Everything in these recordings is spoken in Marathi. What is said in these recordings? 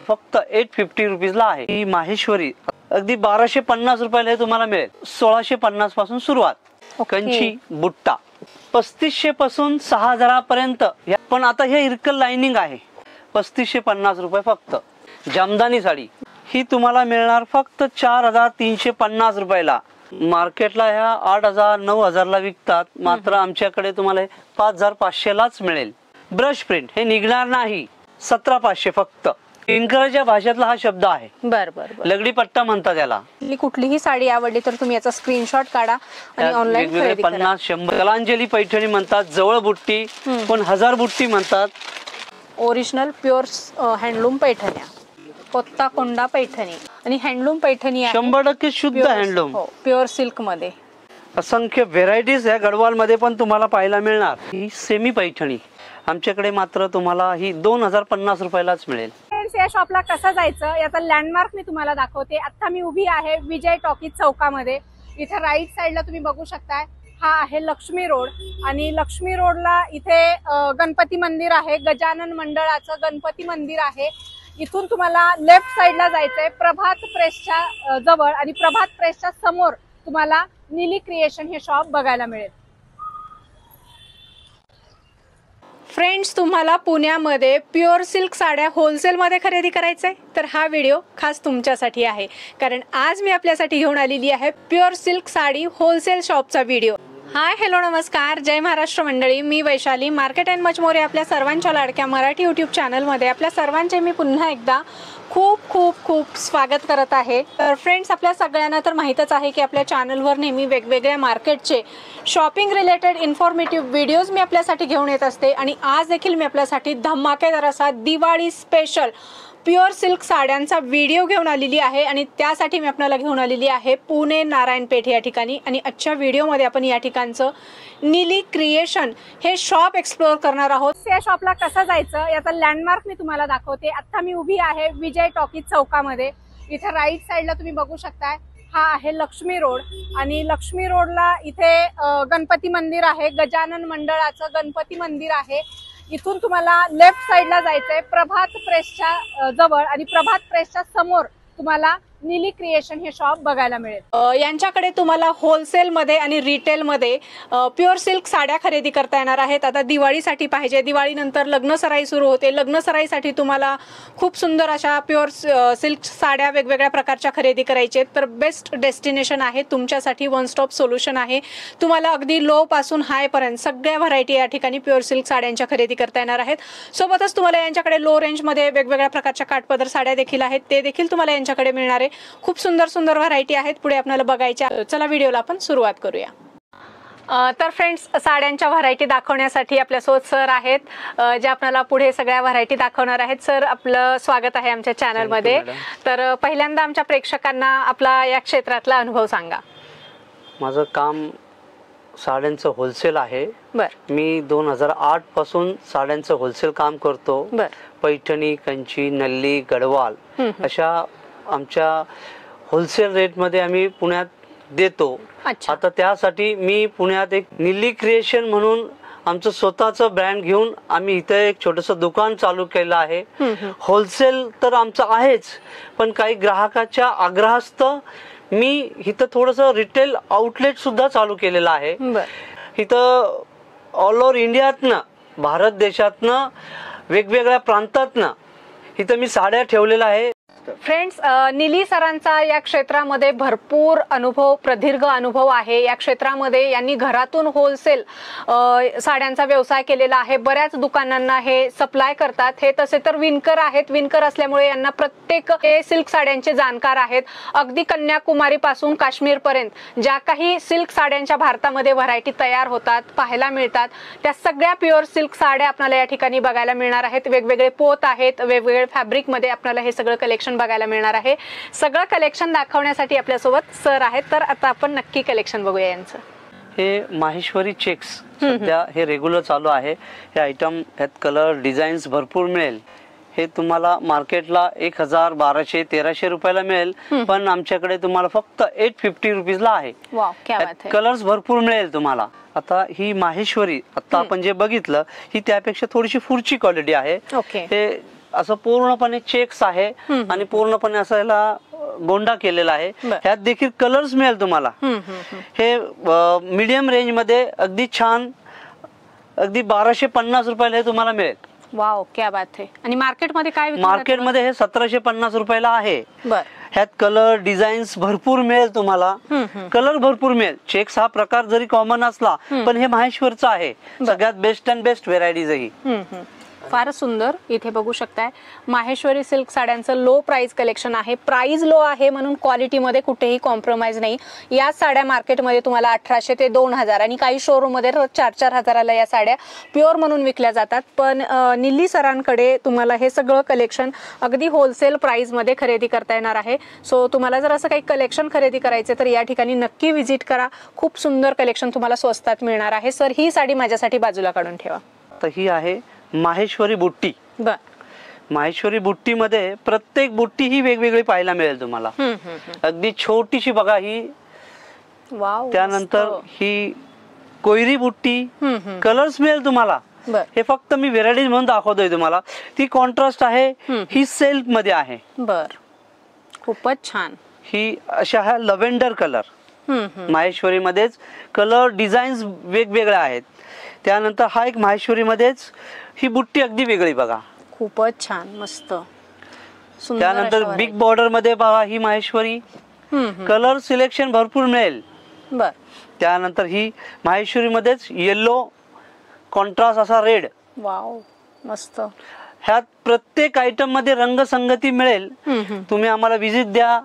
फक्त 850 रुपीजला आहे। ही माहेश्वरी अगदी 1250 रुपयाला हे तुम्हाला मिळेल। 1650 पासून सुरुवात। कंची बुट्टा 3500 पासून 6000 पर्यंत। पण आता हे इरकल लाइनिंग आहे 3550 रुपये फक्त। जामदानी साडी ही तुम्हाला मिळणार फक्त 4350 रुपयाला। मार्केटला ह्या 8000 9000 ला विकतात, मात्र आमच्याकडे तुम्हाला 5500 लाच मिळेल। ब्रश प्रिंट हे निघणार नाही, 17500 फक्त। इंग्रजी भाषेतला हा शब्द आहे। बरोबर लगडी पट्टा म्हणतात त्याला। कुठलीही साडी आवडली तर तुम्ही याचा स्क्रीनशॉट काढा आणि ऑनलाइन खरेदी करा। 50-100 कलांजली पैठणी म्हणतात, जवळ बुट्टी पण 1000 बुट्टी म्हणतात। ओरिजिनल प्युअर हँडलूम पैठण्या, कोत्ताकोंडा पैठणी आणि हँडलूम पैठणी आहे 100% शुद्ध हँडलूम प्युअर सिल्क मध्ये। असंख्य व्हेरायटीज या गडवाल मध्ये पण तुम्हाला पाहायला मिळणार। ही सेमी पैठणी आमच्याकडे मात्र तुम्हाला ही 2050 रुपयालाच मिळेल। या शॉपला कसं जायचं याचा लँडमार्क मी तुम्हाला दाखवते। आता मी उभी आहे विजय टॉकीज चौकामध्ये। इथे राईट साइडला तुम्ही बघू शकताय हा आहे लक्ष्मी रोड आणि लक्ष्मी रोडला इथे गणपती मंदिर आहे, गजानन मंडळाचं गणपती मंदिर आहे। इथून तुम्हाला लेफ्ट साइडला जायचंय प्रभात प्रेसच्या जवळ आणि प्रभात प्रेसच्या समोर तुम्हाला नीली क्रिएशन हे शॉप बघायला मिळेल। फ्रेंड्स, तुम्हाला पुण्यामध्ये प्युअर सिल्क साड्या होलसेल मध्ये खरेदी करायचंय तर हा व्हिडिओ खास तुमच्यासाठी आहे, कारण आज मी आपल्यासाठी घेऊन आलेली आहे प्युअर सिल्क साडी होलसेल शॉपचा व्हिडिओ। हाय हॅलो नमस्कार, जय महाराष्ट्र मंडळी, मी Vaishali market and much more आपल्या सर्वांच्या लाडक्या मराठी यूट्यूब चॅनलमध्ये आपल्या सर्वांचे मी पुन्हा एकदा खूप खूप खूप स्वागत करत आहे। तर फ्रेंड्स, आपल्या सगळ्यांना तर माहीतच आहे की आपल्या चॅनलवर नेहमी वेगवेगळ्या मार्केटचे शॉपिंग रिलेटेड इन्फॉर्मेटिव्ह व्हिडिओज मी आपल्यासाठी घेऊन येत असते आणि आज देखील मी आपल्यासाठी धमाकेदार असा दिवाळी स्पेशल प्युअर सिल्क साड्यांचा व्हिडिओ घेऊन आलेली आहे आणि त्यासाठी मी आपल्याला घेऊन आलेली आहे पुणे नारायणपेठ या ठिकाणी। आणि आजच्या व्हिडिओमध्ये आपण या ठिकाणचं नीली क्रिएशन हे शॉप एक्सप्लोअर करणार आहोत। या शॉपला कसं जायचं याचा लँडमार्क मी तुम्हाला दाखवते। आता मी उभी आहे विजय टॉकीज चौकामध्ये। इथे राईट साइडला तुम्ही बघू शकताय हा आहे लक्ष्मी रोड आणि लक्ष्मी रोडला इथे गणपती मंदिर आहे, गजानन मंडळाचं गणपती मंदिर आहे। इथून तुम्हाला लेफ्ट साइडला जायचंय प्रभात प्रेसच्या जवळ आणि प्रभात प्रेसच्या समोर तुम्हाला नीली क्रिएशन हे शॉप बघायला मिळेल। यांच्याकडे तुम्हाला होलसेल मध्ये आणि रिटेल मध्ये प्युअर सिल्क साड्या खरेदी करता येणार आहेत। आता दिवाळीसाठी पाहिजे, दिवाळीनंतर लग्न सराई सुरू होते, लग्न सराईसाठी तुम्हाला खूप सुंदर अशा प्युअर सिल्क साड्या वेगवेगळ्या प्रकारच्या खरेदी करायचे तर बेस्ट डेस्टिनेशन आहे तुमच्यासाठी, वन स्टॉप सोल्युशन आहे। तुम्हाला अगदी लो पासून हाय पर्यंत सगळ्या व्हरायटी या ठिकाणी प्युअर सिल्क साड्यांच्या खरेदी करता येणार आहेत। सोबतच तुम्हाला यांच्याकडे लो रेंज मध्ये वेगवेगळ्या प्रकारच्या काठपदर साड्या देखील आहेत, ते देखील तुम्हाला यांच्याकडे मिळणार आहे। खूप सुंदर सुंदर व्हरायटी आहेत पुढे आपल्याला बघायच्या। चला व्हिडिओला आपण सुरुवात करूया। तर फ्रेंड्स, साड्यांच्या व्हरायटी दाखवण्यासाठी आपल्यासोबत सर आहेत जे आपल्याला पुढे सगळ्या व्हरायटी दाखवणार आहेत। सर, आपलं स्वागत आहे आमच्या चॅनलमध्ये। तर पहिल्यांदा आमच्या प्रेक्षकांना आपला या क्षेत्रातला अनुभव सांगा। माझं काम साड्यांचं होलसेल आहे। मी 2008 पासून साड्यांचं होलसेल काम करतो। पैठणी, कंची, नल्ली, गडवाल अशा आमच्या होलसेल रेट मध्ये आम्ही पुण्यात देतो। आता त्यासाठी मी पुण्यात एक नीली क्रिएशन म्हणून आमचं स्वतःचं ब्रँड घेऊन आम्ही इथे एक छोटंसं दुकान चालू केलं आहे। होलसेल तर आमचं आहेच, पण काही ग्राहकाच्या आग्रहास्तव मी इथं थोडंसं रिटेल आउटलेट सुद्धा चालू केलेलं आहे। इथं ऑल ओव्हर इंडियातनं, भारत देशातनं, वेगवेगळ्या प्रांतातनं इथं मी साड्या ठेवलेल्या आहे। फ्रेंड्स, नीली सरांचा या क्षेत्रामध्ये भरपूर अनुभव, प्रदीर्घ अनुभव आहे। या क्षेत्रामध्ये यांनी घरातून होलसेल साड्यांचा व्यवसाय केलेला आहे, बऱ्याच दुकानांना हे सप्लाय करतात। हे तसे तर विणकर आहेत, विणकर असल्यामुळे यांना प्रत्येक सिल्क साड्यांचे जाणकार आहेत। अगदी कन्याकुमारी पासून काश्मीर पर्यंत ज्या काही सिल्क साड्यांच्या भारतामध्ये व्हरायटी तयार होतात, पाहायला मिळतात, त्या सगळ्या प्युअर सिल्क साड्या आपल्याला या ठिकाणी बघायला मिळणार आहेत। वेगवेगळे पोत आहेत, वेगवेगळे फॅब्रिक मध्ये आपल्याला हे सगळं कलेक्शन बघायला मिळणार आहे। सगळं कलेक्शन दाखवण्यासाठी आपल्यासोबत सर आहेत, तर आता आपण नक्की कलेक्शन बघूया यांचं। हे माहेश्वरी चेक्स सध्या हे रेग्युलर चालू आहे। हे आयटम यात कलर डिझाईन्स भरपूर मिळेल। हे तुम्हाला मार्केटला 1000, 1200, 1300 रुपयाला मिळेल, पण आमच्याकडे तुम्हाला फक्त 850 रुपीजला आहे। कलर्स भरपूर मिळेल तुम्हाला। आता ही माहेश्वरी आता आपण जे बघितलं ही त्यापेक्षा थोडीशी फुरची क्वालिटी आहे। हे असं पूर्णपणे चेक्स आहे आणि पूर्णपणे असं याला गोंडा केलेला आहे. ह्यात देखील कलर्स मिळेल तुम्हाला. हे मीडियम रेंज मध्ये अगदी छान, अगदी 1250 रुपयाला हे तुम्हाला मिळेल. वाव, क्या बात आहे. आणि मार्केटमध्ये काय मार्केटमध्ये हे 1750 रुपयाला आहे. ह्यात कलर डिझाईन्स भरपूर मिळेल तुम्हाला. कलर भरपूर मिळेल. चेक्स हा प्रकार जरी कॉमन असला पण हे माहेश्वरचा आहे. सगळ्यात बेस्ट अँड बेस्ट व्हेरायटीज आहे. फारच सुंदर. इथे बघू शकताय माहेश्वरी सिल्क साड्यांचं लो प्राइस कलेक्शन आहे. प्राइस लो आहे म्हणून क्वालिटीमध्ये कुठेही कॉम्प्रोमाइज नाही. या साड्या मार्केटमध्ये तुम्हाला 1800 ते 2000 आणि काही शोरूम मध्ये 4-4 हजाराला या साड्या प्युअर म्हणून विकल्या जातात. पण निल्ली सरांकडे तुम्हाला हे सगळं कलेक्शन अगदी होलसेल प्राइस मध्ये खरेदी करता येणार आहे. सो तुम्हाला जर असं काही कलेक्शन खरेदी करायचे तर या ठिकाणी नक्की व्हिजिट करा. खूप सुंदर कलेक्शन तुम्हाला स्वस्तात मिळणार आहे. सर, ही साडी माझ्यासाठी बाजूला काढून ठेवा. तर ही आहे माहेश्वरी बुट्टी. माहेश्वरी बुट्टी मध्ये प्रत्येक बुट्टी ही वेगवेगळी पाहायला मिळेल तुम्हाला. अगदी छोटीशी बघा ही. वाव. त्यानंतर ही कोयरी बुट्टी. कलर्स मिळेल तुम्हाला. हे फक्त मी व्हेरायटीज म्हणून दाखवतोय तुम्हाला. ती कॉन्ट्रास्ट आहे. ही सेल्फ मध्ये आहे. बर, खूपच छान. ही अशा हा लव्हेंडर कलर. माहेश्वरी मध्येच कलर डिझाईन्स वेगवेगळ्या आहेत. त्यानंतर हा एक माहेश्वरी मध्येच ही बुट्टी अगदी वेगळी बघा. खूपच छान, मस्त. त्यानंतर बिग बॉर्डर मध्ये बघा ही माहेश्वरी. कलर सिलेक्शन भरपूर मिळेल. बर. त्यानंतर ही माहेश्वरी मध्येच येलो कॉन्ट्रास्ट असा रेड. वाव, मस्त. ह्यात प्रत्येक आयटम मध्ये रंगसंगती मिळेल. तुम्ही आम्हाला विजिट द्या,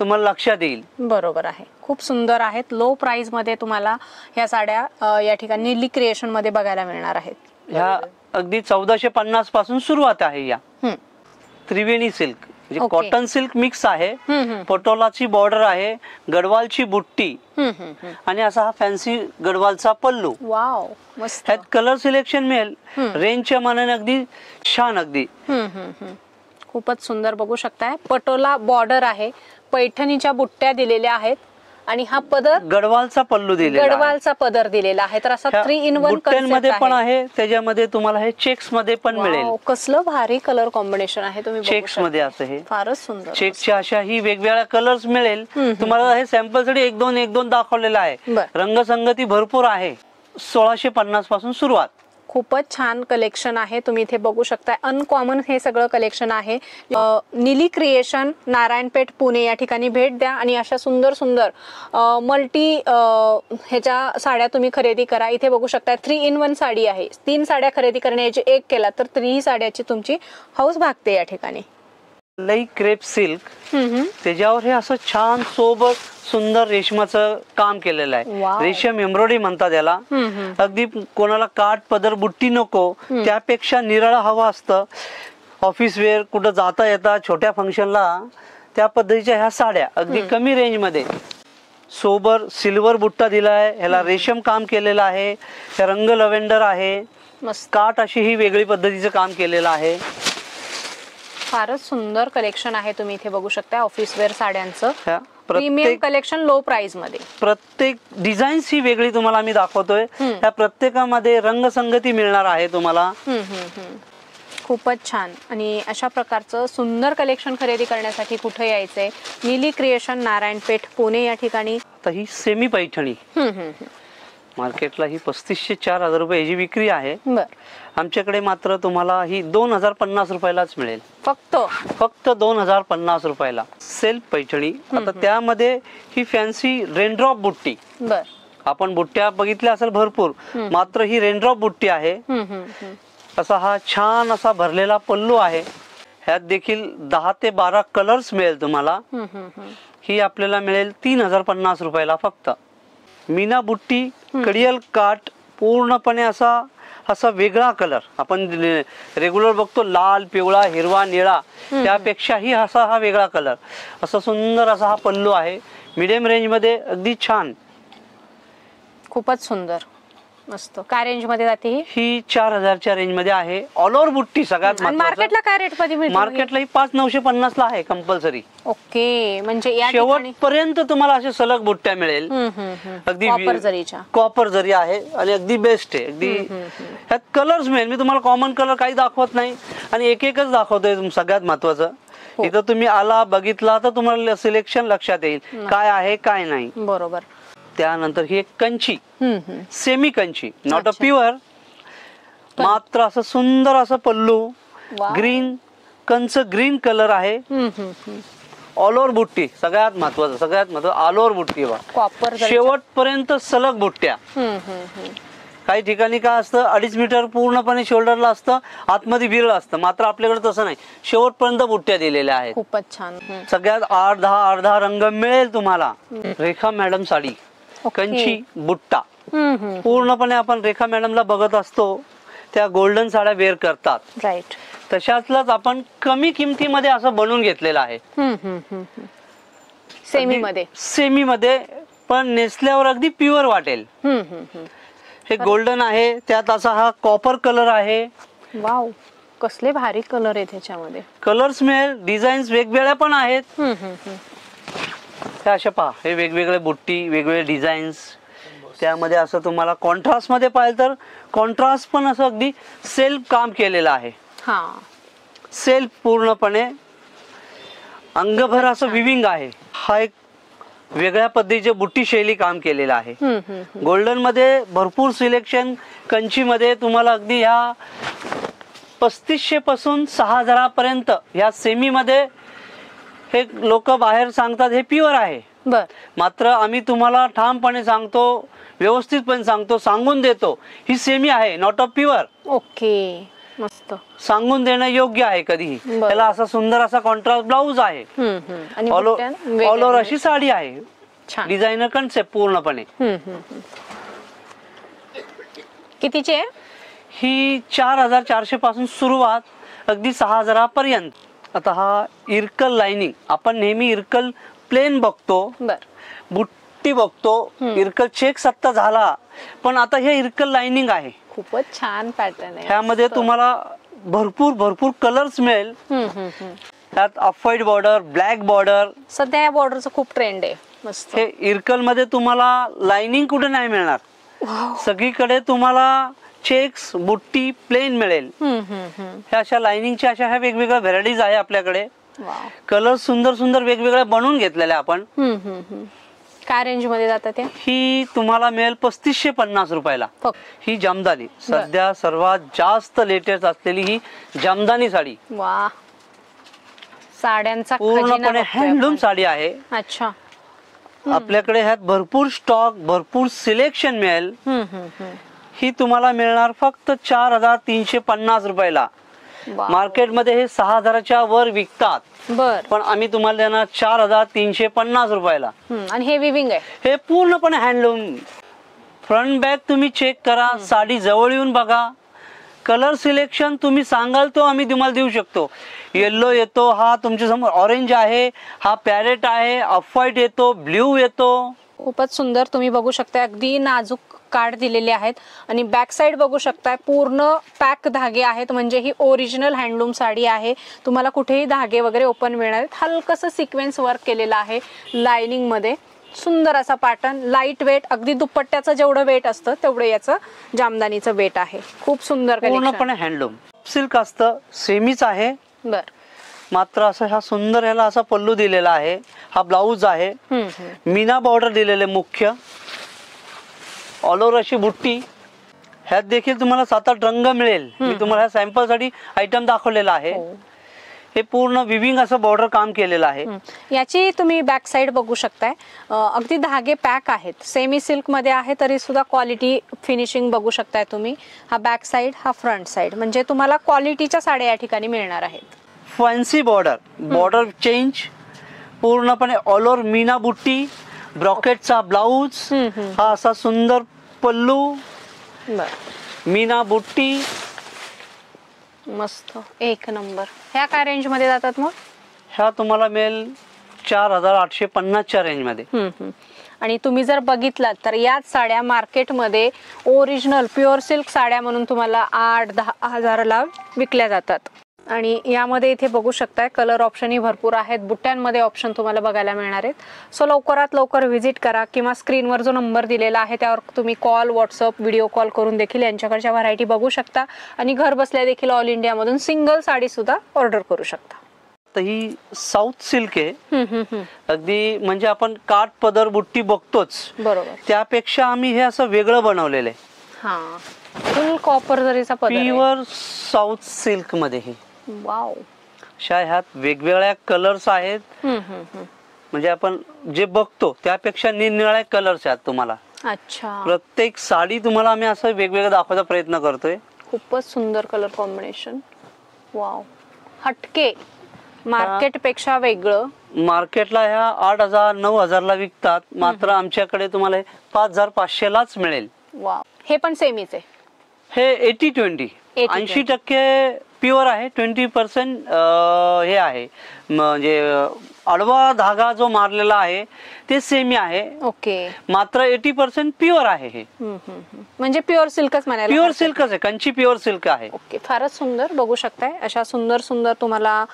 तुम्हाला लक्षात येईल. बरोबर आहे. खूप सुंदर आहेत. लो प्राइस मध्ये तुम्हाला ह्या साड्या या ठिकाणी निल्ली क्रिएशन मध्ये बघायला मिळणार आहेत. ह्या अगदी 1450 पासून सुरुवात आहे. या त्रिवेणी सिल्क म्हणजे कॉटन सिल्क मिक्स आहे. पटोलाची बॉर्डर आहे, गडवालची बुट्टी आणि असा हा फॅन्सी गडवालचा पल्लू. वाव, मस्त. ह्यात कलर सिलेक्शन मिळेल. रेंजच्या मानाने अगदी छान. अगदी खूपच सुंदर. बघू शकताय पटोला बॉर्डर आहे. पैठणीच्या बुट्ट्या दिलेल्या आहेत आणि हा पदर गडवालचा पल्लू दिलेला, गडवालचा पदर दिलेला आहे. तर असा 3-in-1 मध्ये पण आहे. त्याच्यामध्ये तुम्हाला हे चेक्स मध्ये पण मिळेल. कसलं भारी कलर कॉम्बिनेशन आहे. तुम्ही चेक्स मध्ये असं हे फारच सुंदर. चेक्सच्या अशा ही वेगवेगळ्या कलर्स मिळेल तुम्हाला. हे सॅम्पल साठी 1-2 दाखवलेला आहे. रंगसंगती भरपूर आहे. 1650 पासून सुरुवात. खूपच छान कलेक्शन आहे. तुम्ही इथे बघू शकता. अनकॉमन हे सगळं कलेक्शन आहे. निली क्रिएशन, नारायणपेठ, पुणे या ठिकाणी भेट द्या आणि अशा सुंदर सुंदर मल्टी ह्याच्या साड्या तुम्ही खरेदी करा. इथे बघू शकता 3-in-1 साडी आहे. 3 साड्या खरेदी करण्याची एक केला तर 3 साड्याची तुमची हौस भागते या ठिकाणी. लई क्रेप सिल्क, त्याच्यावर हे असं छान सोबत सुंदर रेशमाचं काम केलेलं आहे. रेशम एम्ब्रॉयडरी म्हणतात याला. अगदी कोणाला काठ पदर बुट्टी नको, त्यापेक्षा निराळा हवा असतं. ऑफिस वेअर कुठं जाता येता छोट्या फंक्शनला त्या पद्धतीच्या ह्या साड्या अगदी कमी रेंज मध्ये. सोबर सिल्वर बुट्टा दिलाय. ह्याला रेशम काम केलेलं आहे. ह्या रंग लव्हेंडर आहे. काठ अशी ही वेगळी पद्धतीचं काम केलेलं आहे. फारच सुंदर कलेक्शन आहे. तुम्ही इथे बघू शकता ऑफिस वेअर साड्यांचं प्रीमियम कलेक्शन लो प्राइस मध्ये. प्रत्येक डिझाईन्स ही वेगळी तुम्हाला आम्ही दाखवतोय. त्या प्रत्येकामध्ये रंगसंगती मिळणार आहे तुम्हाला. खूपच छान. आणि अशा प्रकारचं सुंदर कलेक्शन खरेदी करण्यासाठी कुठे यायचंय? निली क्रिएशन, नारायणपेठ, पुणे या ठिकाणी. तर ही सेमी पैठणी मार्केटला ही 3500-4000 रुपये याची विक्री आहे. आमच्याकडे मात्र तुम्हाला ही 2050 रुपयालाच मिळेल. फक्त 2050 रुपयाला सेल्फ पैठणी. आता त्यामध्ये ही फॅन्सी रेनड्रॉप बुट्टी. आपण बुट्ट्या बघितल्या असेल भरपूर, मात्र ही रेनड्रॉप बुट्टी आहे. असा हा छान असा भरलेला पल्लू आहे. ह्यात देखील 10 ते 12 कलर्स मिळेल तुम्हाला. ही आपल्याला मिळेल 3050 रुपयाला फक्त. मीना बुट्टी, कडियल काठ, पूर्णपणे असा वेगळा कलर. आपण रेग्युलर बघतो लाल, पिवळा, हिरवा, निळा, त्यापेक्षाही असा हा वेगळा कलर. असा सुंदर असा हा पल्लू आहे. मीडियम रेंज मध्ये अगदी छान. खूपच सुंदर. मस्त. काय रेंज मध्ये जाते ही 4000च्या रेंज मध्ये आहे. ऑल ओव्हर बुट्टी सगळ्यात मार्केटला काय रेट मध्ये मिळते? मार्केटला ही 5950 ला आहे कंपल्सरी. ओके, म्हणजे या शेवटपर्यंत तुम्हाला असे सलग बुट्ट्या मिळेल. अगदी कॉपर जरीच्या, कॉपर जरी आहे आणि अगदी बेस्ट आहे. अगदी ह्यात कलर्स मिळेल. मी तुम्हाला कॉमन कलर काही दाखवत नाही आणि एक एकच दाखवतोय. सगळ्यात महत्वाचं इथं तुम्ही आला बघितला तर तुम्हाला सिलेक्शन लक्षात येईल काय आहे काय नाही. बरोबर. त्यानंतर ही एक Kanchi, semi Kanchi, not a pure, मात्र असं सुंदर असं पल्लू, ग्रीन कंच ग्रीन कलर आहे. ऑल ओव्हर बुट्टी सगळ्यात महत्वाचं ऑल ओव्हर बुट्टी बघा. कॉपर शेवटपर्यंत सलग बुट्ट्या. काही ठिकाणी काय असतं 2.5 मीटर पूर्णपणे शोल्डरला असतं, आतमध्ये विरळ असतं, मात्र आपल्याकडे तसं नाही. शेवटपर्यंत बुट्ट्या दिलेल्या आहेत. खूपच छान. सगळ्यात 8-10 रंग मिळेल तुम्हाला. रेखा मॅडम साडी, कंची बुट्टा. पूर्णपणे आपण रेखा मॅडमला बघत असतो त्या गोल्डन साड्या वेअर करतात. राईट. तशातलाच आपण कमी किमतीमध्ये असं बनवून घेतलेलं आहे. सेमी मध्ये पण नेसल्यावर अगदी प्युअर वाटेल. हे गोल्डन आहे, त्यात असा हा कॉपर कलर आहे. वाव, कसले भारी कलर आहे त्याच्यामध्ये. कलर्स मिळेल, डिझाईन्स वेगवेगळ्या पण आहेत. हे अशा पहा, हे वेगवेगळे बुट्टी, वेगवेगळे डिझाईन्स. त्यामध्ये असं तुम्हाला कॉन्ट्रास्ट मध्ये पाहिलं तर कॉन्ट्रास्ट पण असं अगदी सेल्फ काम केलेलं आहे. सेल्फ पूर्णपणे अंगभर असं विविंग आहे. हा एक वेगळ्या पद्धतीचे बुट्टी शैली काम केलेलं आहे. गोल्डन मध्ये भरपूर सिलेक्शन. कंची मध्ये तुम्हाला अगदी ह्या 3500 पासून 6000 पर्यंत. ह्या सेमी मध्ये हे लोक बाहेर सांगतात हे प्युअर आहे, मात्र आम्ही तुम्हाला ठामपणे सांगतो, व्यवस्थितपणे सांगतो, सांगून देतो ही सेमी आहे, नॉट अ प्युअर. ओके, मस्त. सांगून देणं योग्य आहे कधीही. त्याला असा सुंदर असा कॉन्ट्रास्ट ब्लाऊज आहे. ऑल ओव्हर अशी साडी आहे. डिझायनर कन्सेप्ट पूर्णपणे. कितीची आहे ही? 4400 पासून सुरुवात अगदी 6000 पर्यंत. आता हा इरकल लाइनिंग, आपण नेहमी इरकल प्लेन बघतो, बुट्टी बघतो, इरकल चेक्स आता झाला, पण आता हे इरकल लाइनिंग आहे. खूपच छान पॅटर्न आहे. ह्यामध्ये तुम्हाला भरपूर कलर्स मिळेल. त्यात off white border, black border. सध्या या बॉर्डरचं खूप ट्रेंड आहे. मस्त. हे इरकल मध्ये तुम्हाला लाइनिंग कुठे नाही मिळणार. सगळीकडे तुम्हाला चेक्स, बुट्टी, प्लेन मिळेल. ह्या अशा लाइनिंगच्या अशा ह्या वेगवेगळ्या व्हरायटीज आहे आपल्याकडे. कलर सुंदर वेगवेगळे बनवून घेतलेले आपण. काय रेंज मध्ये जातात त्या? ही तुम्हाला मिळेल 3550 रुपयाला. ही जामदानी, सध्या सर्वात जास्त लेटेस्ट असलेली ही जामदानी साडी. वा, साड्यांचा पूर्णपणे हँडलूम साडी आहे. अच्छा. आपल्याकडे ह्यात भरपूर स्टॉक, भरपूर सिलेक्शन मिळेल. ही तुम्हाला मिळणार फक्त 4350 रुपयाला. मार्केटमध्ये हे 6000च्या वर विकतात, पण आम्ही तुम्हाला देणार 4350 रुपयाला. आणि हे विविंग आहे. हे पूर्णपणे हँडलूम. फ्रंट बॅक तुम्ही चेक करा, साडी जवळ येऊन बघा. कलर सिलेक्शन तुम्ही सांगाल तो आम्ही तुम्हाला देऊ शकतो. येल्लो येतो, हा तुमच्या समोर ऑरेंज आहे, हा पॅरेट आहे, ऑफ व्हाईट येतो, ब्ल्यू येतो. खूपच सुंदर. तुम्ही बघू शकता अगदी नाजूक कार्ड दिलेले आहेत आणि बॅक साइड बघू शकताय पूर्ण पॅक धागे आहेत. म्हणजे ही ओरिजिनल हँडलूम साडी आहे. तुम्हाला कुठेही धागे वगैरे ओपन मिळणार आहेत. हलकसं सिक्वेन्स वर्क केलेलं आहे लाइनिंग मध्ये. सुंदर असा पॅटर्न, लाईट वेट, अगदी दुपट्ट्याचं जेवढं वेट असतं तेवढं याचं जामदानीचं वेट आहे. खूप सुंदर पूर्णपणे हँडलूम सिल्क असतं. सेमीच आहे, मात्र असं हा सुंदर याला असा पल्लू दिलेला आहे. हा ब्लाऊज आहे, मीना बॉर्डर दिलेले मुख्य. ऑल ओव्हर अशी बुट्टी. ह्यात देखील तुम्हाला 7-8 रंग मिळेल. मी तुम्हाला सॅम्पल साठी आयटम दाखवलेला आहे. हे पूर्ण विविंग असं बॉर्डर काम केलेलं आहे. याची तुम्ही बॅक साइड बघू शकताय. अगदी धागे पॅक आहेत. सेमी सिल्क मध्ये आहे तरी सुद्धा क्वालिटी फिनिशिंग बघू शकताय तुम्ही. हा बॅक साइड, हा फ्रंट साइड, म्हणजे तुम्हाला क्वालिटीच्या साड्या या ठिकाणी मिळणार आहेत. फॅन्सी बॉर्डर, बॉर्डर चेंज, पूर्णपणे ऑल ओव्हर मीना बुट्टी, ब्रॉकेटचा ब्लाऊज, हा असा सुंदर पल्लू, मीना बुट्टी. मस्त, एक नंबर. ह्या काय रेंज मध्ये जातात मग? ह्या तुम्हाला मिळेल 4850च्या रेंज मध्ये. आणि तुम्ही जर बघितलात तर याच साड्या मार्केटमध्ये ओरिजिनल प्युअर सिल्क साड्या म्हणून तुम्हाला 8-10 हजाराला विकल्या जातात. आणि यामध्ये इथे बघू शकताय कलर ऑप्शनही भरपूर आहेत, बुट्ट्यांमध्ये ऑप्शन तुम्हाला बघायला मिळणार आहेत. सो लवकरात लवकर व्हिजिट करा किंवा स्क्रीनवर जो नंबर दिलेला आहे त्यावर तुम्ही कॉल, व्हॉट्सअप, व्हिडिओ कॉल करून देखील यांच्याकडच्या व्हरायटी बघू शकता आणि घर बसल्या देखील ऑल इंडियामधून सिंगल साडी सुद्धा ऑर्डर करू शकता. तर ही साऊथ सिल्क आहे, अगदी म्हणजे आपण काठ पदर बुट्टी बघतोच, बरोबर, त्यापेक्षा आम्ही हे असं वेगळं बनवलेलं आहे. हा, फुल कॉपर जरीचा पदर आहे, प्युअर साऊथ सिल्क मध्ये हे. वाव, ह्यात वेगवेगळ्या कलर्स आहेत, म्हणजे आपण जे बघतो त्यापेक्षा निरनिराळे कलर्स आहेत तुम्हाला. अच्छा, प्रत्येक साडी तुम्हाला आम्ही असं वेगवेगळं दाखवायचा प्रयत्न करतोय. खूपच सुंदर कलर कॉम्बिनेशन. वाव, हटके, मार्केट पेक्षा वेगळं. मार्केटला ह्या 8,000-9,000 ला विकतात, मात्र आमच्याकडे तुम्हाला 5,500 लाच मिळेल. वाव, हे पण सेमीच आहे. हे 80-20, 80% प्युअर आहे, 20% हे आहे, म्हणजे अडवा धागा जो मारलेला आहे ते सेमी आहे. ओके, मात्र 80% प्युअर आहे. हे म्हणजे प्युअर सिल्कच म्हणायला, प्युअर सिल्कच आहे, कंची प्युअर सिल्क आहे. ओके, फारच सुंदर. बघू शकताय अशा सुंदर सुंदर तुम्हाला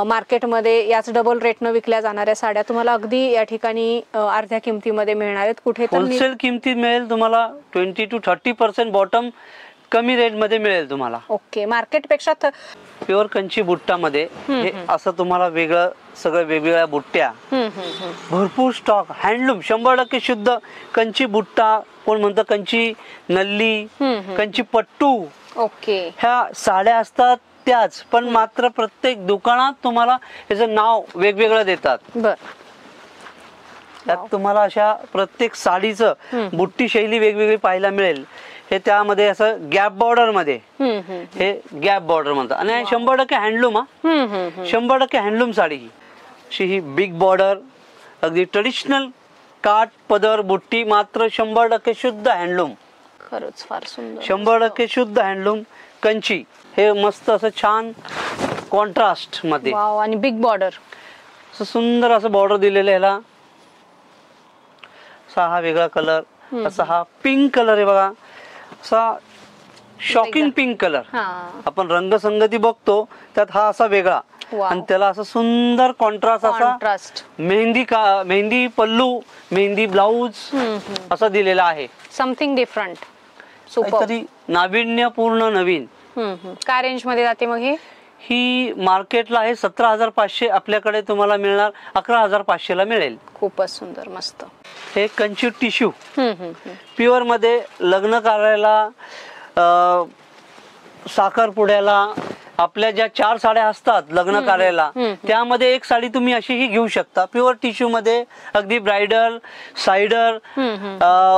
मार्केटमध्ये याच डबल रेटनं विकल्या जाणाऱ्या साड्या तुम्हाला अगदी या ठिकाणी अर्ध्या किमतीमध्ये मिळणार आहेत. कुठे तर होलसेल किमतीत मिळेल तुम्हाला 20-30% बॉटम कमी रेट मध्ये मिळेल तुम्हाला. ओके, मार्केट पेक्षा प्युअर कंची बुट्टा मध्ये हे असं तुम्हाला वेगळं सगळं वेगवेगळ्या बुट्ट्या, भरपूर स्टॉक, हँडलूम 100% शुद्ध कंची बुट्टा, कोण म्हणतं कंची नल्ली, कंची पट्टू. ओके, ह्या साड्या असतात त्याच, पण मात्र प्रत्येक दुकानात तुम्हाला याचं नाव वेगवेगळं देतात. बर, त्यात तुम्हाला अशा प्रत्येक साडीचं बुट्टी शैली वेगवेगळी पाहायला मिळेल. हे त्यामध्ये असं गॅप बॉर्डर मध्ये, हे गॅप बॉर्डर म्हणतात. आणि 100% हँडलूम, 100% हँडलूम साडी ही. अशी ही बिग बॉर्डर, अगदी ट्रेडिशनल काठ पदर बुट्टी, मात्र 100% शुद्ध हँडलूम. खरंच फार सुंदर, 100% शुद्ध हँडलूम कंची. हे मस्त असं छान कॉन्ट्रास्ट मध्ये. वाव, आणि बिग बॉर्डर, असं सुंदर असं बॉर्डर दिलेलं आहे. ह्याला असा हा वेगळा कलर, असा हा पिंक कलर आहे बघा, असा शॉकिंग पिंक कलर. आपण रंगसंगती बघतो त्यात हा असा वेगळा, आणि त्याला असं सुंदर कॉन्ट्रास्ट असा मेहंदी पल्लू, मेहंदी ब्लाऊज असं दिलेलं आहे. समथिंग डिफरंट, तरी नाविन्यपूर्ण नवीन. काय रेंज मध्ये जाते मग ही मार्केटला आहे 17,500, आपल्याकडे तुम्हाला मिळणार 11,500 ला मिळेल. खूपच सुंदर, मस्त. हे कंची टिश्यू प्युअर मध्ये, लग्न कार्याला, साखरपुड्याला आपल्या ज्या 4 साड्या असतात लग्न कार्याला, त्यामध्ये एक साडी तुम्ही अशी ही घेऊ शकता. प्युअर टिश्यू मध्ये, अगदी ब्रायडल, सायडर,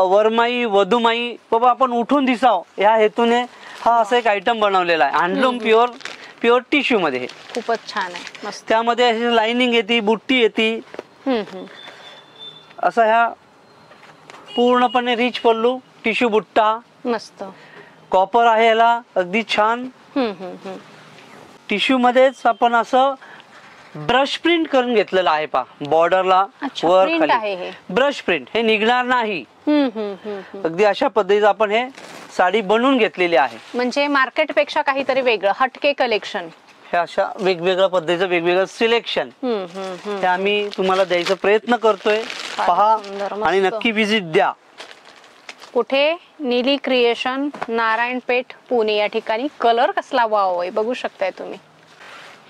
वरमाई, वधुमाई, बाबा आपण उठून दिसाव या हेतूने हा असा एक आयटम बनवलेला आहे. हँडलूम प्युअर टिश्यू मध्ये. खूपच छान आहे, मस्त. त्यामध्ये अशी लाइनिंग येते, बुट्टी येते, असा ह्या पूर्णपणे रिच पल्लू, टिश्यू बुट्टा, मस्त. कॉपर आहे याला, अगदी छान. टिश्यू मध्येच आपण असं ब्रश प्रिंट करून घेतलेलं आहे पा, बॉर्डरला वर खाली ब्रश प्रिंट. हे निघणार नाही, अगदी अशा पद्धतीने आपण हे साडी बनवून घेतलेली आहे. म्हणजे मार्केट पेक्षा काहीतरी वेगळं, हटके कलेक्शन. हे अशा वेगवेगळ्या पद्धतीचं वेगवेगळं सिलेक्शन हे आम्ही तुम्हाला द्यायचा प्रयत्न करतोय. पहा आणि नक्की विजिट द्या. कुठे? नीली क्रिएशन, नारायणपेठ, पुणे या ठिकाणी. कलर कसला वाव आहे बघू शकताय तुम्ही.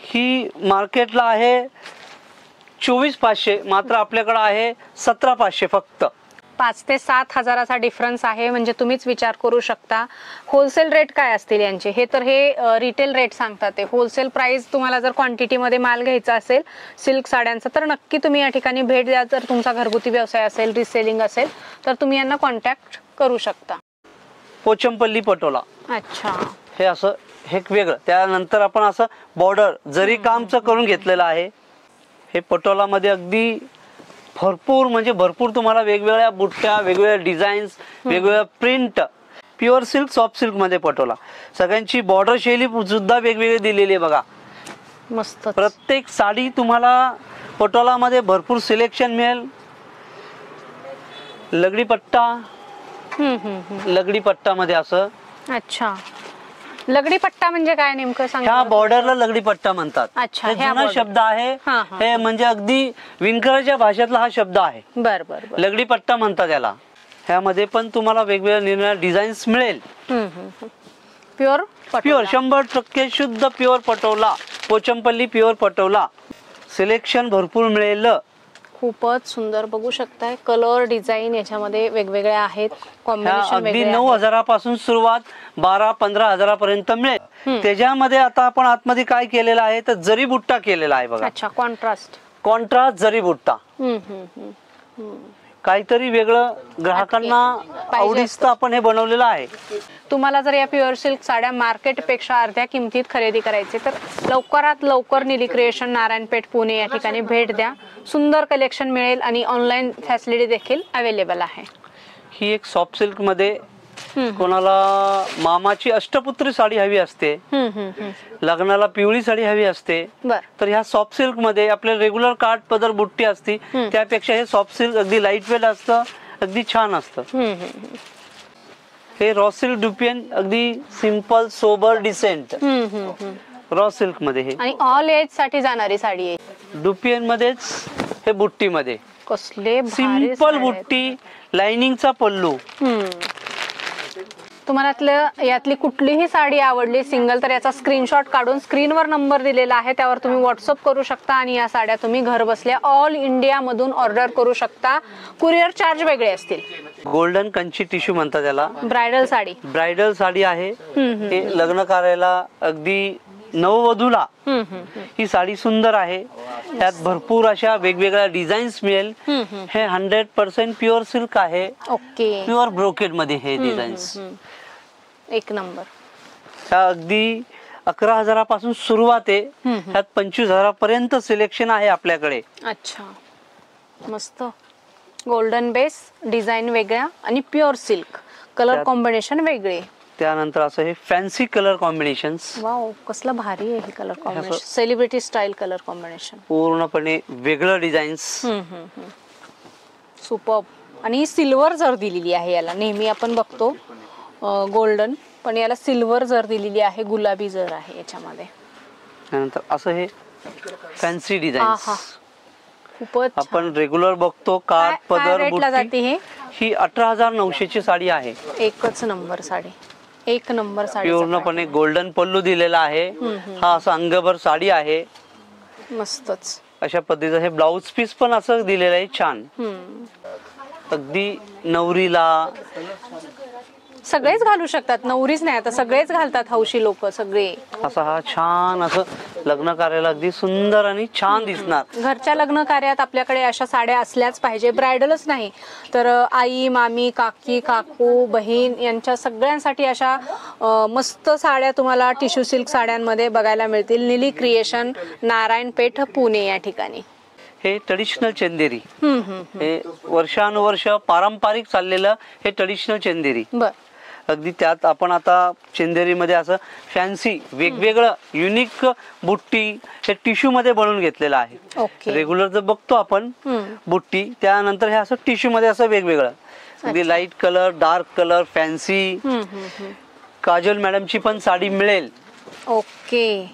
ही मार्केटला आहे 24,500, मात्र आपल्याकडे आहे 17,500 फक्त. 5 ते 7 हजाराचा डिफरन्स आहे. म्हणजे तुम्हीच विचार करू शकता होलसेल रेट काय असतील यांचे. हे तर हे रिटेल रेट सांगतात. ते होलसेल प्राइस तुम्हाला जर क्वांटिटीमध्ये माल घ्यायचा असेल सिल्क साड्यांचा तर नक्की तुम्ही या ठिकाणी भेट द्या. जर तुमचा घरगुती व्यवसाय असेल, रिसेलिंग असेल तर तुम्ही यांना कॉन्टॅक्ट करू शकता. पोचमपल्ली पटोला. अच्छा, हे असं हे वेगळं. त्यानंतर आपण असं बॉर्डर जरी कामचं करून घेतलेलं आहे. हे पटोला मध्ये अगदी भरपूर म्हणजे भरपूर तुम्हाला वेगवेगळ्या बुट्ट्या, वेगवेगळ्या डिझाईन्स, वेगवेगळ्या print. Pure silk, soft silk मध्ये पटोला. सगळ्यांची बॉर्डर शैली सुद्धा वेगवेगळी दिलेली आहे बघा. मस्त. प्रत्येक साडी तुम्हाला पटोला मध्ये भरपूर सिलेक्शन मिळेल. लगडी पट्टा, लगडी पट्टा मध्ये असं. अच्छा, लगडी पट्टा म्हणजे काय नेमकं सांगा. ह्या बॉर्डरला लगडी पट्टा म्हणतात. अच्छा, हे जुना शब्द आहे. हे म्हणजे अगदी विणकराच्या भाषेतला हा शब्द आहे. बर बर बर. लगडी पट्टा म्हणतात याला. ह्यामध्ये पण तुम्हाला वेगवेगळ्या निरनिराळ्या डिझाईन्स मिळेल. प्युअर प्युअर 100% शुद्ध pure Patola, Pochampally pure Patola. Selection भरपूर मिळेल. खूपच सुंदर बघू शकताय. कलर डिझाईन याच्यामध्ये वेगवेगळे आहेत. कॉम्बिनेशन अगदी 9,000 पासून सुरुवात 12-15 हजारापर्यंत मिळेल. त्याच्यामध्ये आता आपण आतमध्ये काय केलेलं आहे तर जरी बुट्टा केलेला आहे बघा. अच्छा, कॉन्ट्रास्ट जरी बुट्टा. काहीतरी वेगळं ग्राहकांना आवडीचं आपण हे बनवलेलं आहे. तुम्हाला जर या प्युअर सिल्क साड्या मार्केटपेक्षा अर्ध्या किमतीत खरेदी करायची तर लवकरात लवकर निली क्रिएशन, नारायणपेठ, पुणे या ठिकाणी भेट द्या. सुंदर कलेक्शन मिळेल आणि ऑनलाईन फॅसिलिटी देखील अवेलेबल आहे. ही एक सॉफ्ट सिल्क मध्ये कोणाला मामाची अष्टपुत्री साडी हवी असते, लग्नाला पिवळी साडी हवी असते, तर ह्या सॉफ्ट सिल्क मध्ये आपल्या रेग्युलर काठ पदर बुट्टी असते त्यापेक्षा हे सॉफ्ट सिल्क अगदी लाईट वेट असतं, अगदी छान असतं. हे रॉ सिल्क डुपियन अगदी simple sober decent raw silk मध्ये हे आणि ऑल एज साठी जाणारी साडी आहे. डुपियन मध्येच हे बुट्टी मध्ये कसले सिंपल बुट्टी, लाइनिंगचा पल्लू. तुम्हाला यातली कुठलीही साडी आवडली सिंगल तर याचा स्क्रीनशॉट काढून स्क्रीनवर नंबर दिलेला आहे त्यावर तुम्ही व्हॉट्सअप करू शकता आणि या साड्या तुम्ही घर बसल्या ऑल इंडिया मधून ऑर्डर करू शकता. कुरिअर चार्ज वेगळे असतील. गोल्डन कंची टिश्यू म्हणतात त्याला. ब्रायडल साडी आहे. हे लग्न कार्याला अगदी नववधूला ही साडी सुंदर आहे. त्यात भरपूर अशा वेगवेगळ्या डिझाईन्स मिळेल. हे 100% प्युअर सिल्क आहे. ओके, प्युअर ब्रोकेड मध्ये हे डिझाईन्स एक नंबर. अगदी 11,000 पासून सुरुवात आहे. त्यात 25,000 पर्यंत सिलेक्शन आहे आपल्याकडे. अच्छा, मस्त. गोल्डन बेस, डिझाईन वेगळ्या आणि प्युअर सिल्क, कलर कॉम्बिनेशन वेगळे. त्यानंतर असं हे फॅन्सी कलर कॉम्बिनेशन्स. वाव, कसलं भारी आहे हे colour combination. Celebrity style colour combination, पूर्णपणे वेगळं डिझाईन्स. सुपर्ब. आणि सिल्वर जर दिलेली आहे याला. नेहमी आपण बघतो गोल्डन, पण याला सिल्वर जर दिलेली आहे, गुलाबी जर आहे याच्यामध्ये. त्यानंतर असं हे फॅन्सी डिझाईन्स. खूपच आपण रेग्युलर बघतो काठ पदर बुट्टी. ही 18,900 ची साडी आहे. एकच नंबर साडी, एक नंबर साडी. पूर्णपणे गोल्डन पल्लू दिलेला आहे. हा असं अंगभर साडी आहे. मस्तच. अशा पद्धतीचं हे ब्लाउज पीस पण असं दिलेलं आहे छान. अगदी नवरीला सगळेच घालू शकतात. नवरीच नाही, आता सगळेच घालतात हौशी लोक सगळे. असा हा छान असं लग्न कार्याला अगदी सुंदर आणि छान दिसणार. घरच्या लग्न कार्यात आपल्याकडे अशा साड्या असल्याच पाहिजे. ब्रायडलच नाही तर आई, मामी, काकी, काकू, बहीण यांच्या सगळ्यांसाठी अशा मस्त साड्या तुम्हाला टिश्यू सिल्क साड्यांमध्ये बघायला मिळतील. निली क्रिएशन, नारायणपेठ, पुणे या ठिकाणी. हे ट्रेडिशनल चंदेरी. हे वर्षानुवर्ष पारंपरिक चाललेलं हे ट्रेडिशनल चंदेरी. अगदी त्यात आपण आता चंदेरीमध्ये असं फॅन्सी वेगवेगळं युनिक बुट्टी हे टिश्यू मध्ये बनवून घेतलेलं आहे. रेग्युलर जर बघतो आपण बुट्टी, त्यानंतर हे असं टिश्यू मध्ये असं वेगवेगळं अगदी light colour, dark colour, fancy. Kajal मॅडमची पण साडी मिळेल. ओके,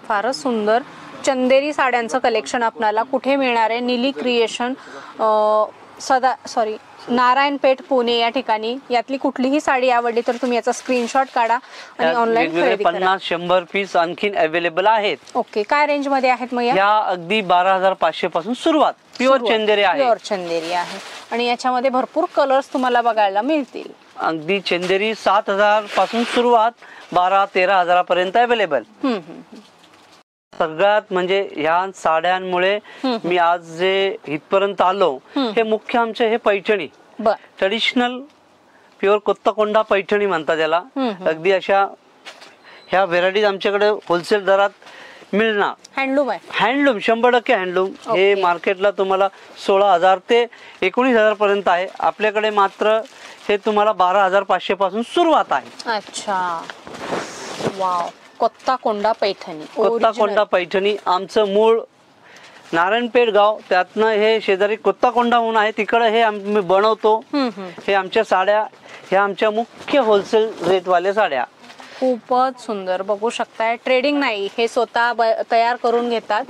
फारच सुंदर चंदेरी साड्यांचं कलेक्शन आपल्याला कुठे मिळणार आहे? निली क्रिएशन, नारायणपेठ, पुणे या ठिकाणी. यातली कुठलीही साडी आवडली तर तुम्ही याचा स्क्रीनशॉट काढा आणि ऑनलाईन खरेदी करा. 50-100 पीस आणखीन अवेलेबल आहेत. ओके, काय रेंज मध्ये आहेत मग या? अगदी 12,500 पासून सुरुवात. प्युअर चंदेरी आहे. प्युअर चंदेरी आहे आणि याच्यामध्ये भरपूर कलर्स तुम्हाला बघायला मिळतील. अगदी चंदेरी 7,000 पासून सुरुवात 12-13,000 पर्यंत अवेलेबल. सगळ्यात म्हणजे ह्या साड्यांमुळे मी आज जे इथपर्यंत आलो हे मुख्य आमचे हे पैठणी. ट्रेडिशनल प्युअर कोत्ताकोंडा पैठणी म्हणतात याला. अगदी अशा ह्या व्हेरायटीज आमच्याकडे होलसेल दरात मिळणार. हँडलूम आहे. Handloom 100% handloom. हे मार्केटला तुम्हाला 16,000 ते 19,000 पर्यंत आहे. आपल्याकडे मात्र हे तुम्हाला 12,500 पासून सुरुवात आहे. अच्छा, वाव. कोत्ताकोंडा पैठणी. कोत्ताकोंडा पैठणी आमचं मूळ नारायणपेठ गाव, त्यातनं हे शेजारी कोत्ताकोंडा म्हणून आहे, तिकडे हे आम्ही बनवतो. हे आमच्या साड्या, ह्या आमच्या मुख्य होलसेल रेटवाल्या साड्या. खूपच सुंदर, बघू शकताय. ट्रेडिंग नाही, हे स्वतः तयार करून घेतात.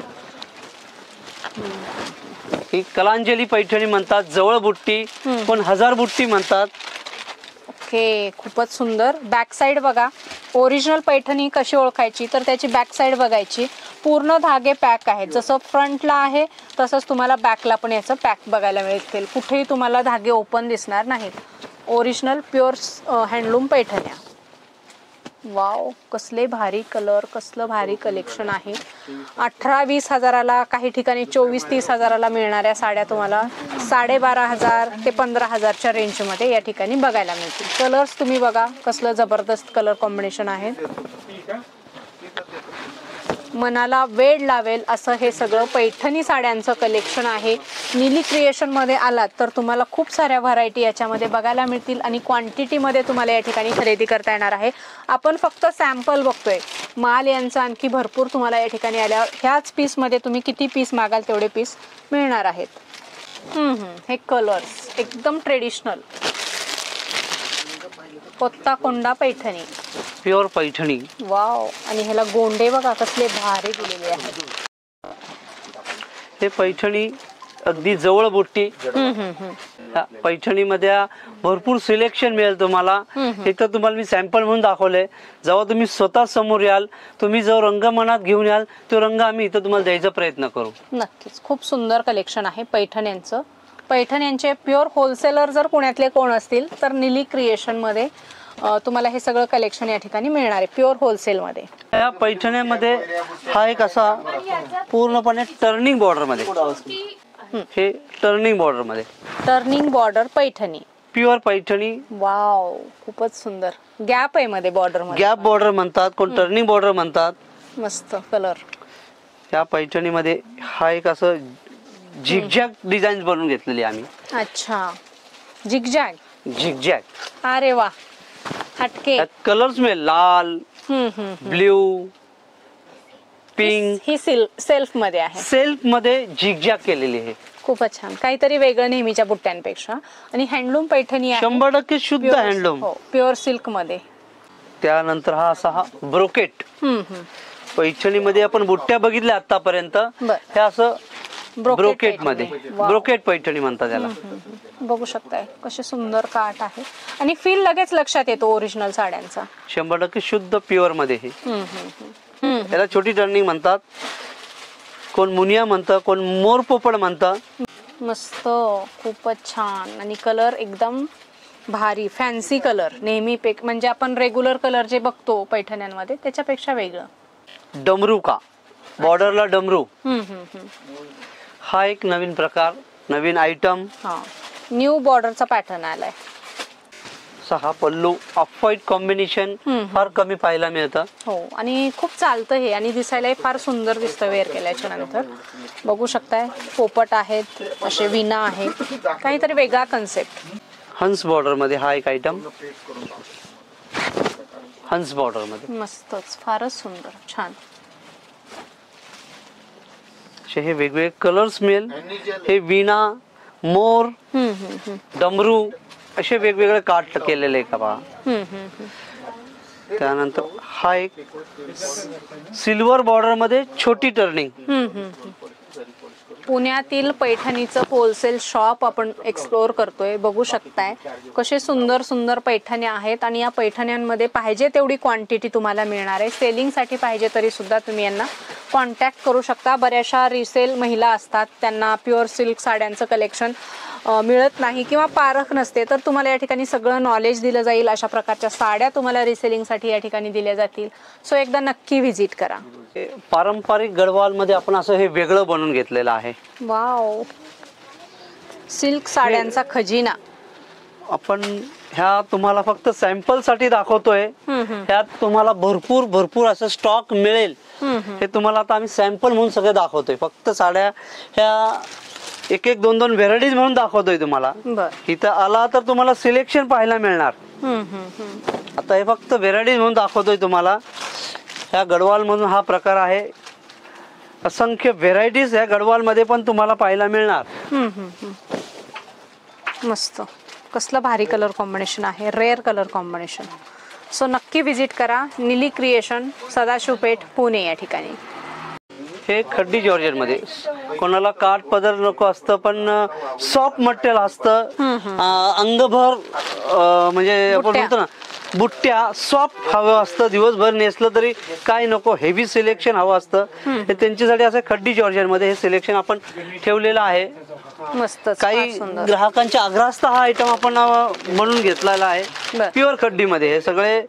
ही कलांजली पैठणी म्हणतात, जवळ बुट्टी, पण हजार बुट्टी म्हणतात. ओके, खूपच सुंदर. बॅक साइड बघा. ओरिजिनल पैठणी कशी ओळखायची, तर त्याची बॅक साइड बघायची. पूर्ण धागे पॅक आहेत, जसं फ्रंटला आहे तसंच तुम्हाला बॅकला पण याचं पॅक बघायला मिळतील. कुठेही तुम्हाला धागे ओपन दिसणार नाहीत. ओरिजिनल प्युअर हँडलूम पैठण्या. वाव, कसले भारी कलर, कसलं भारी कलेक्शन आहे. 18-20 हजाराला, काही ठिकाणी 24-30 हजाराला मिळणाऱ्या साड्या तुम्हाला 12,500 ते 15,000च्या रेंजमध्ये या ठिकाणी बघायला मिळतील. कलर्स तुम्ही बघा, कसलं जबरदस्त कलर कॉम्बिनेशन आहे. मनाला वेड लावेल असं हे सगळं पैठणी साड्यांचं कलेक्शन आहे. नीली क्रिएशनमध्ये आलात तर तुम्हाला खूप साऱ्या व्हरायटी याच्यामध्ये बघायला मिळतील आणि क्वांटिटीमध्ये तुम्हाला या ठिकाणी खरेदी करता येणार आहे. आपण फक्त सॅम्पल बघतोय, माल यांचा आणखी भरपूर तुम्हाला या ठिकाणी आल्यावर ह्याच पीसमध्ये तुम्ही किती पीस मागाल तेवढे पीस मिळणार आहेत. हे कलर्स एकदम traditional. Kottakonda Paithani, pure Paithani. Wow, आणि ह्याला गोंडे बघा कसले भारी दिलेले आहेत. हे पैठणी अगदी जवळ बुट्टी. पैठणीमध्ये भरपूर सिलेक्शन मिळेल तुम्हाला. एक तर तुम्हाला मी सॅम्पल म्हणून दाखवले. जेव्हा तुम्ही स्वतः समोर याल, तुम्ही जो रंग मनात घेऊन याल तो रंग आम्ही इथं तुम्हाला द्यायचा प्रयत्न करू. नक्कीच, खूप सुंदर कलेक्शन आहे पैठण्यांचं. पैठण्यांचे प्युअर होलसेलर जर पुण्यातले कोण असतील तर नीली क्रिएशन मध्ये तुम्हाला हे सगळं कलेक्शन या ठिकाणी मिळणार आहे प्युअर होलसेल मध्ये. या पैठण्यामध्ये हा एक असा पूर्णपणे टर्निंग बॉर्डर मध्ये, हे टर्निंग बॉर्डर मध्ये, turning border Paithani, pure Paithani. Wow, खूपच सुंदर. गॅप आहे मध्ये बॉर्डर मध्ये, गॅप बॉर्डर म्हणतात, कोण टर्निंग बॉर्डर म्हणतात. मस्त कलर. या पैठणीमध्ये हा एक असं झिगझॅग डिझाईन बनवून घेतलेली आम्ही. अच्छा, झिगझॅग. झिगझॅग. अरे वा, हटके. कलर्स में लाल, ब्ल्यू, पिंक. ही सेल्फ मध्ये आहे, सेल्फ मध्ये झिगझॅग केलेली आहे. खूपच छान, काहीतरी वेगळं नेहमीच्या बुट्ट्यांपेक्षा. आणि हँडलूम पैठणी आहे, 100% शुद्ध हँडलूम, प्युअर सिल्क मध्ये. त्यानंतर हा ब्रोकेट. पैठणीमध्ये आपण बुट्ट्या बघितल्या आतापर्यंत, हे असं ब्रोकेट मध्ये, ब्रोकेट पैठणी म्हणतात त्याला. बघू शकताय कसे सुंदर काठ आहे आणि फील लगेच लक्षात येतो ओरिजिनल साड्यांचा. 100% शुद्ध प्युअर मध्ये हे. याला छोटी टर्निंग म्हणतात, कोण मुनिया म्हणतं, कोण मोर पोपळ म्हणतं. मस्त, खूपच छान. आणि कलर एकदम भारी, फॅन्सी कलर. नेहमी म्हणजे आपण रेग्युलर कलर जे बघतो पैठण्यांमध्ये त्याच्यापेक्षा वेगळं. डमरू का, बॉर्डरला डमरू. हा एक नवीन प्रकार, नवीन आयटम. न्यू बॉर्डरचा पॅटर्न आलाय. हा पल्लू, ऑफ व्हाईट कॉम्बिनेशन फार कमी पाहायला मिळतं. हो, आणि खूप चालतं हे, आणि दिसायला फार सुंदर दिसतं वेअर केल्याच्या नंतर. बघू शकताय पोपट आहेत, असे विना आहे, काहीतरी वेगळा कन्सेप्ट. हंस बॉर्डर मध्ये हा एक आयटम, हंस बॉर्डर मध्ये. मस्तच, फारच सुंदर, छान. हे वेगवेगळे कलर्स मिळेल. हे विणा, मोर, डमरू असे वेगवेगळे काठ केलेले का बा. त्यानंतर हा एक सिल्वर बॉर्डर मध्ये छोटी टर्निंग. पुण्यातील पैठणीचं होलसेल शॉप आपण एक्सप्लोअर करतोय. बघू शकताय कसे सुंदर सुंदर पैठण्या आहेत, आणि या पैठण्यांमध्ये पाहिजे तेवढी क्वांटिटी तुम्हाला मिळणार आहे. सेलिंगसाठी पाहिजे तरी सुद्धा तुम्ही यांना कॉन्टॅक्ट करू शकता. बऱ्याचशा रिसेल महिला असतात, त्यांना प्युअर सिल्क साड्यांचं कलेक्शन मिळत नाही किंवा पारख नसते, तर तुम्हाला या ठिकाणी सगळं नॉलेज दिलं जाईल. अशा प्रकारच्या साड्या तुम्हाला रिसेलिंगसाठी या ठिकाणी दिल्या जातील. सो एकदा नक्की व्हिजिट करा. पारंपरिक गडवाल मध्ये आपण असं हे वेगळं बनवून घेतलेलं आहे. वाव, सिल्क साड्यांचा खजिना. आपण ह्या तुम्हाला फक्त सॅम्पल साठी दाखवतोय. ह्यात तुम्हाला भरपूर भरपूर असं स्टॉक मिळेल. हे तुम्हाला आता आम्ही सॅम्पल म्हणून सगळे दाखवतोय. फक्त साड्या ह्या एक एक दोन दोन व्हेरायटीज म्हणून दाखवतोय तुम्हाला. इथं आला तर तुम्हाला सिलेक्शन पाहायला मिळणार. आता हे फक्त व्हेरायटीज म्हणून दाखवतोय तुम्हाला. ह्या गडवाल मधून हा प्रकार आहे असंख्य व्हेरायटीज या गडवाल मध्ये पण तुम्हाला पाहायला मिळणार. मस्त, कसलं भारी कलर कॉम्बिनेशन आहे, रेअर कलर कॉम्बिनेशन. सो नक्की विजिट करा निली क्रिएशन, सदाशिवपेठ, पुणे या ठिकाणी. हे खड्डी जॉर्जेट मध्ये कोणाला काठ पदर नको असतं पण सॉफ्ट मटेरियल असतं, अंगभर म्हणजे आपण म्हणतो ना बुट्ट्या सॉफ्ट हवं असतं, दिवसभर नेसलं तरी काय नको, हेवी सिलेक्शन हवं असतं. त्यांच्यासाठी असं खड्डी जॉर्जेट मध्ये हे सिलेक्शन आपण ठेवलेलं आहे. मस्त, काही ग्राहकांच्या आग्रहास्तव हा आयटम आपण म्हणून घेतलेला आहे. प्युअर खड्डी मध्ये हे सगळे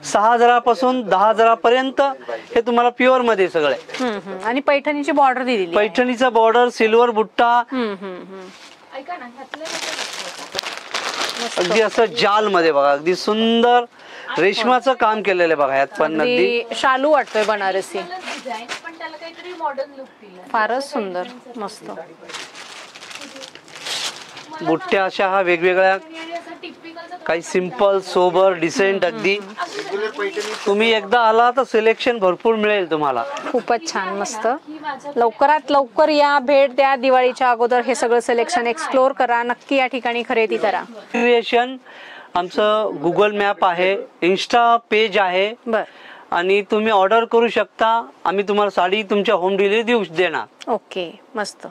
6,000 पासून 10,000 पर्यंत हे तुम्हाला प्युअर मध्ये सगळे. आणि पैठणीची बॉर्डर दिलेली, पैठणीचा बॉर्डर, सिल्वर बुट्टा, अगदी असं जाल मध्ये बघा, अगदी सुंदर रेशमाचं काम केलेलं आहे बघा. यात पण अगदी शालू वाटतोय बनारसी, फारच सुंदर, मस्त. बुट्ट्या अशा हा वेगवेगळ्या, काही सिंपल, सोबर, डिसेंट. अगदी तुम्ही एकदा आला तर सिलेक्शन भरपूर मिळेल तुम्हाला. खूपच छान, मस्त. लवकरात लवकर या, भेट द्या. दिवाळीच्या अगोदर हे सगळं सिलेक्शन एक्सप्लोर करा, नक्की या ठिकाणी खरेदी करा. क्रिएशन आमचं गुगल मॅप आहे, इन्स्टा पेज आहे, आणि तुम्ही ऑर्डर करू शकता. आम्ही तुम्हाला साडी तुमच्या होम डिलिव्हरी देऊ देणार. ओके, मस्त.